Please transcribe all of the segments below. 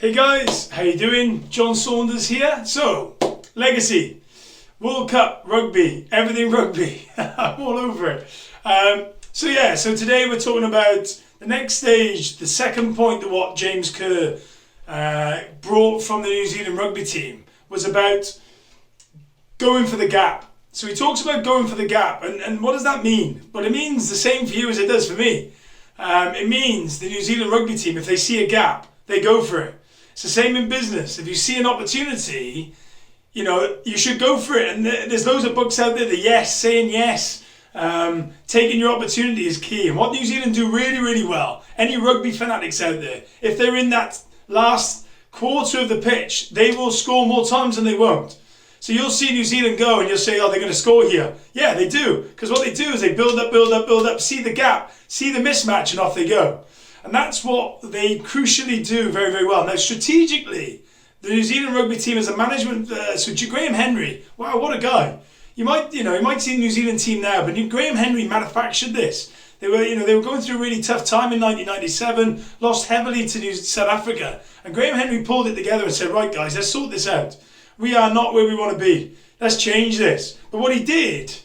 Hey guys, how you doing? John Saunders here. So, legacy, World Cup, rugby, everything rugby. I'm all over it. So today we're talking about the next stage, the second point that what James Kerr brought from the New Zealand rugby team was about going for the gap. So he talks about going for the gap, and what does that mean? Well, it means the same for you as it does for me. It means the New Zealand rugby team, if they see a gap, they go for it. It's the same in business. If you see an opportunity, you should go for it. And there's loads of books out there, saying yes, taking your opportunity is key. And what New Zealand do really, really well, any rugby fanatics out there, if they're in that last quarter of the pitch, they will score more times than they won't. So you'll see New Zealand go and you'll say, oh, they're going to score here. Yeah, they do. Because what they do is they build up, see the gap, see the mismatch, and off they go. And that's what they crucially do very, very well. Now, strategically, the New Zealand rugby team as a management, so Graham Henry, wow, what a guy. You might see the New Zealand team now, but Graham Henry manufactured this. They were going through a really tough time in 1997, lost heavily to South Africa. And Graham Henry pulled it together and said, right guys, let's sort this out. We are not where we want to be. Let's change this. But what he did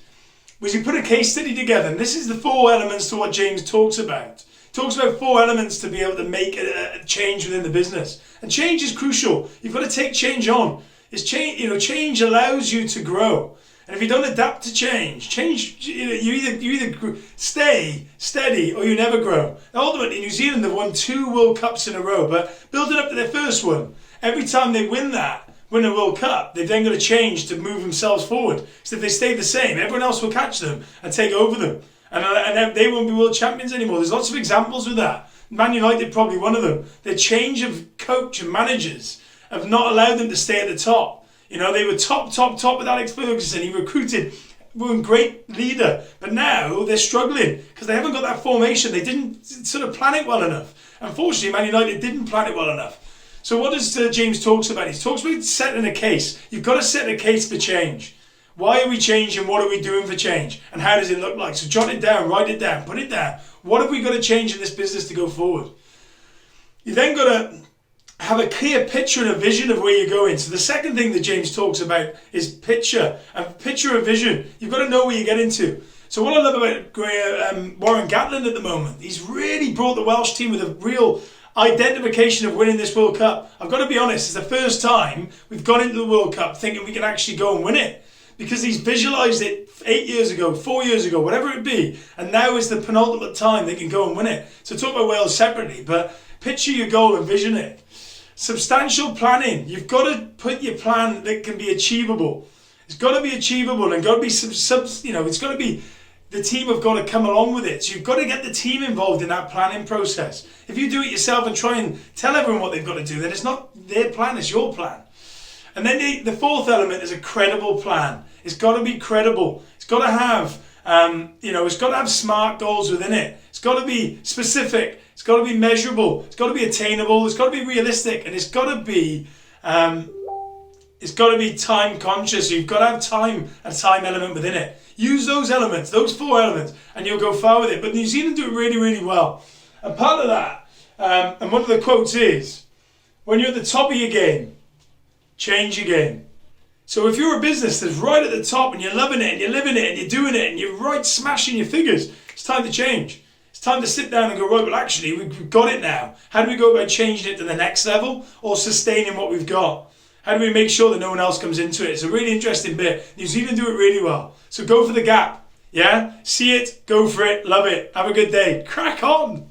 was he put a case study together. And this is the 4 elements to what James talks about. He talks about 4 elements to be able to make a change within the business. And change is crucial. You've got to take change on. Change allows you to grow. And if you don't adapt to change, you either stay steady or you never grow. And ultimately, New Zealand have won 2 World Cups in a row, but building up to their first one, every time they win a World Cup, they've then got to change to move themselves forward. So if they stay the same, everyone else will catch them and take over them. And they won't be world champions anymore. There's lots of examples with that. Man United probably one of them. The change of coach and managers have not allowed them to stay at the top. They were top with Alex Ferguson. He recruited, was a great leader. But now they're struggling because they haven't got that formation. They didn't sort of plan it well enough. Unfortunately, Man United didn't plan it well enough. So what does James talks about? He talks about setting a case. You've got to set a case for change. Why are we changing? What are we doing for change? And how does it look like? So jot it down, write it down, put it down. What have we got to change in this business to go forward? You then got to have a clear picture and a vision of where you're going. So the second thing that James talks about is picture a vision. You've got to know where you're getting to. So what I love about Warren Gatland at the moment, he's really brought the Welsh team with a real identification of winning this World Cup. I've got to be honest, it's the first time we've gone into the World Cup thinking we can actually go and win it. Because he's visualised it 8 years ago, 4 years ago, whatever it be, and now is the penultimate time they can go and win it. So talk about Wales separately, but picture your goal and vision it. Substantial planning. You've got to put your plan that can be achievable. It's got to be achievable and got to be it's got to be, the team have got to come along with it. So you've got to get the team involved in that planning process. If you do it yourself and try and tell everyone what they've got to do, then it's not their plan, it's your plan. And then the 4th element is a credible plan. It's got to be credible. It's got to have, it's got to have SMART goals within it. It's got to be specific. It's got to be measurable. It's got to be attainable. It's got to be realistic, and it's got to be time conscious. So you've got to have a time element within it. Use those elements, those 4 elements, and you'll go far with it. But New Zealand do it really, really well. And part of that, and one of the quotes is, when you're at the top of your game, change your game. So if you're a business that's right at the top and you're loving it and you're living it and you're doing it and you're right smashing your figures, it's time to change. It's time to sit down and go, right, well actually we've got it now. How do we go about changing it to the next level or sustaining what we've got? How do we make sure that no one else comes into it? It's a really interesting bit. New Zealand do it really well. So go for the gap. Yeah? See it, go for it, love it. Have a good day. Crack on.